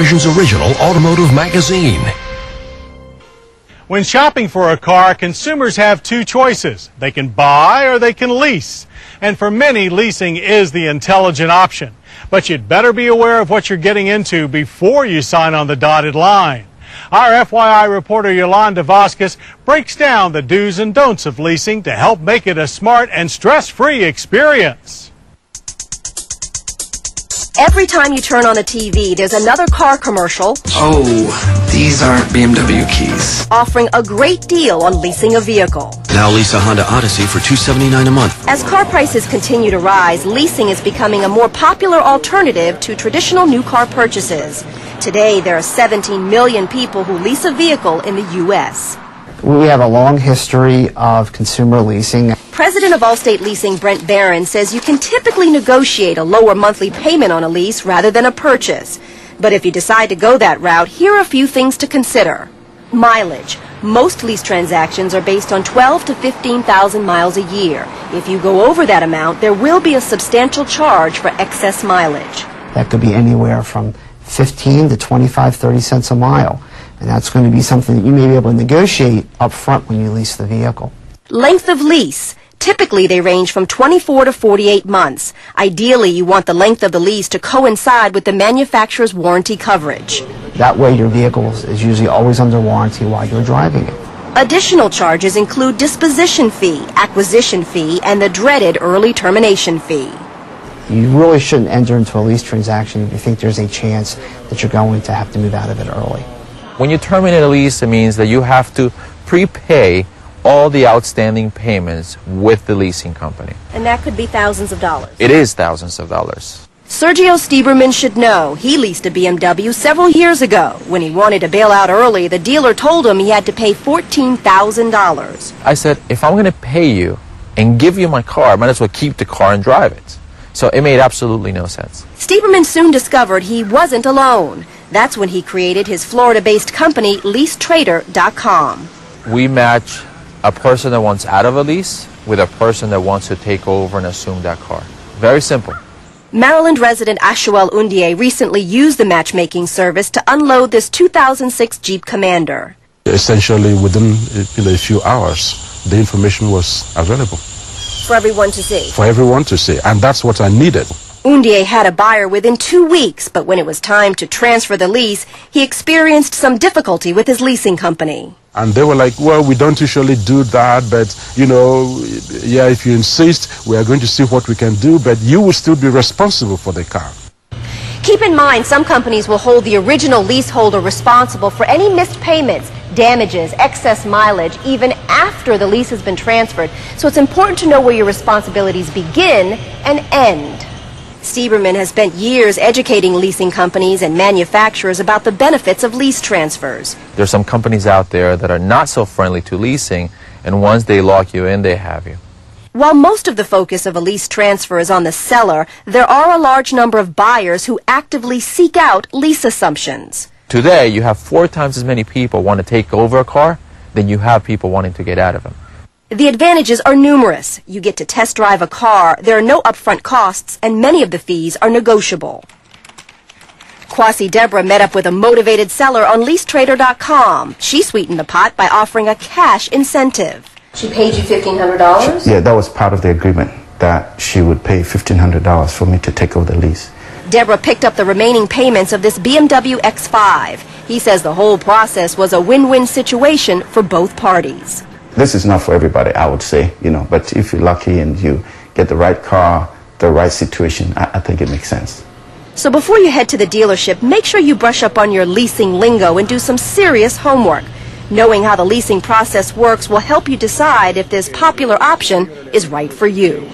television's original automotive magazine. When shopping for a car, consumers have two choices. They can buy or they can lease. And for many, leasing is the intelligent option. But you'd better be aware of what you're getting into before you sign on the dotted line. Our FYI reporter Yolanda Vasquez breaks down the do's and don'ts of leasing to help make it a smart and stress-free experience. Every time you turn on the TV, there's another car commercial. Oh, these aren't BMW keys. Offering a great deal on leasing a vehicle. Now lease a Honda Odyssey for $279 a month. As car prices continue to rise, leasing is becoming a more popular alternative to traditional new car purchases. Today, there are 17 million people who lease a vehicle in the U.S. We have a long history of consumer leasing. President of Allstate Leasing, Brent Barron, says you can typically negotiate a lower monthly payment on a lease rather than a purchase. But if you decide to go that route, here are a few things to consider. Mileage. Most lease transactions are based on 12 to 15,000 miles a year. If you go over that amount, there will be a substantial charge for excess mileage. That could be anywhere from 15 to 25, 30 cents a mile. And that's going to be something that you may be able to negotiate up front when you lease the vehicle. Length of lease. Typically, they range from 24 to 48 months. Ideally, you want the length of the lease to coincide with the manufacturer's warranty coverage. That way, your vehicle is usually always under warranty while you're driving it. Additional charges include disposition fee, acquisition fee, and the dreaded early termination fee. You really shouldn't enter into a lease transaction if you think there's a chance that you're going to have to move out of it early. When you terminate a lease, it means that you have to prepay all the outstanding payments with the leasing company. And that could be thousands of dollars. It is thousands of dollars. Sergio Stieberman should know. He leased a BMW several years ago. When he wanted to bail out early, the dealer told him he had to pay $14,000. I said, if I'm going to pay you and give you my car, I might as well keep the car and drive it. So it made absolutely no sense. Stieberman soon discovered he wasn't alone. That's when he created his Florida-based company, LeaseTrader.com. We match a person that wants out of a lease with a person that wants to take over and assume that car. Very simple. Maryland resident Ashuel Undie recently used the matchmaking service to unload this 2006 Jeep Commander. Essentially, within a few hours, the information was available. For everyone to see. For everyone to see, and that's what I needed. Undie had a buyer within 2 weeks, but when it was time to transfer the lease, he experienced some difficulty with his leasing company. And they were like, well, we don't usually do that, but, yeah, if you insist, we are going to see what we can do, but you will still be responsible for the car. Keep in mind, some companies will hold the original leaseholder responsible for any missed payments, damages, excess mileage, even after the lease has been transferred. So it's important to know where your responsibilities begin and end. Stieberman has spent years educating leasing companies and manufacturers about the benefits of lease transfers. There are some companies out there that are not so friendly to leasing, and once they lock you in, they have you. While most of the focus of a lease transfer is on the seller, there are a large number of buyers who actively seek out lease assumptions. Today, you have 4 times as many people want to take over a car than you have people wanting to get out of them. The advantages are numerous. You get to test drive a car, there are no upfront costs, and many of the fees are negotiable. Kwasi Deborah met up with a motivated seller on LeaseTrader.com. She sweetened the pot by offering a cash incentive. She paid you $1,500? Yeah, that was part of the agreement, that she would pay $1,500 for me to take over the lease. Deborah picked up the remaining payments of this BMW X5. He says the whole process was a win-win situation for both parties. This is not for everybody, I would say, but if you're lucky and you get the right car, the right situation, I think it makes sense. So before you head to the dealership, make sure you brush up on your leasing lingo and do some serious homework. Knowing how the leasing process works will help you decide if this popular option is right for you.